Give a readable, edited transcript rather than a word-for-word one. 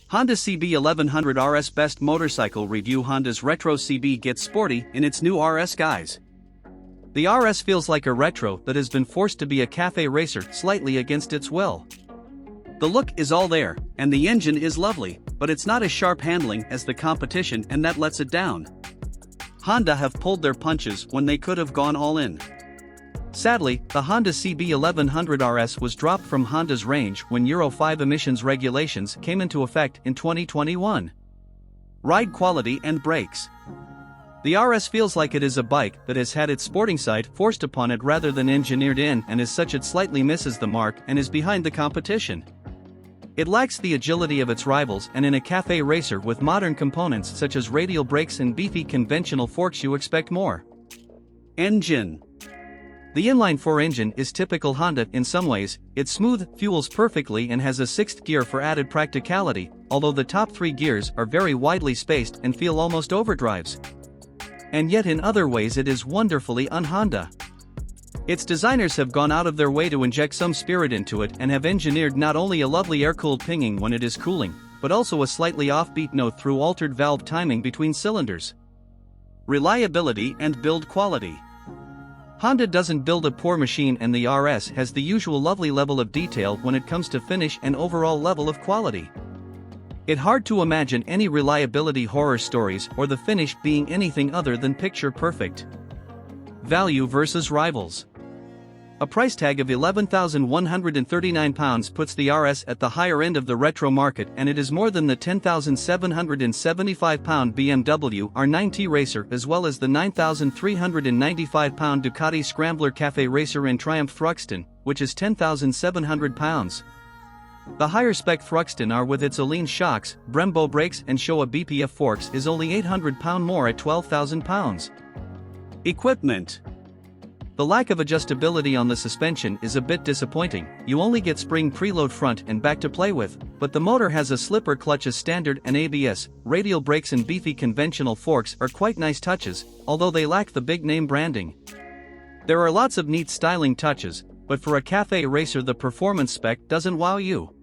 Honda CB1100RS Best Motorcycle Review. Honda's retro CB gets sporty in its new RS guise. The RS feels like a retro that has been forced to be a cafe racer slightly against its will. The look is all there, and the engine is lovely, but it's not as sharp handling as the competition, and that lets it down. Honda have pulled their punches when they could have gone all in. Sadly, the Honda CB1100RS was dropped from Honda's range when Euro 5 emissions regulations came into effect in 2021. Ride quality and brakes. The RS feels like it is a bike that has had its sporting side forced upon it rather than engineered in, and as such it slightly misses the mark and is behind the competition. It lacks the agility of its rivals, and in a cafe racer with modern components such as radial brakes and beefy conventional forks you expect more. Engine. The inline 4 engine is typical Honda in some ways. It's smooth, fuels perfectly, and has a 6th gear for added practicality, although the top 3 gears are very widely spaced and feel almost overdrives. And yet in other ways it is wonderfully un-Honda. Its designers have gone out of their way to inject some spirit into it and have engineered not only a lovely air-cooled pinging when it is cooling, but also a slightly offbeat note through altered valve timing between cylinders. Reliability and build quality. Honda doesn't build a poor machine, and the RS has the usual lovely level of detail when it comes to finish and overall level of quality. It's hard to imagine any reliability horror stories or the finish being anything other than picture perfect. Value versus rivals. A price tag of £11,139 puts the RS at the higher end of the retro market, and it is more than the £10,775 BMW R9T Racer as well as the £9,395 Ducati Scrambler Cafe Racer in Triumph Thruxton, which is £10,700. The higher spec Thruxton R with its Alene shocks, Brembo brakes and Showa BPF forks is only £800 more at £12,000. Equipment. The lack of adjustability on the suspension is a bit disappointing. You only get spring preload front and back to play with, but the motor has a slipper clutch as standard and ABS. Radial brakes and beefy conventional forks are quite nice touches, although they lack the big name branding. There are lots of neat styling touches, but for a cafe racer the performance spec doesn't wow you.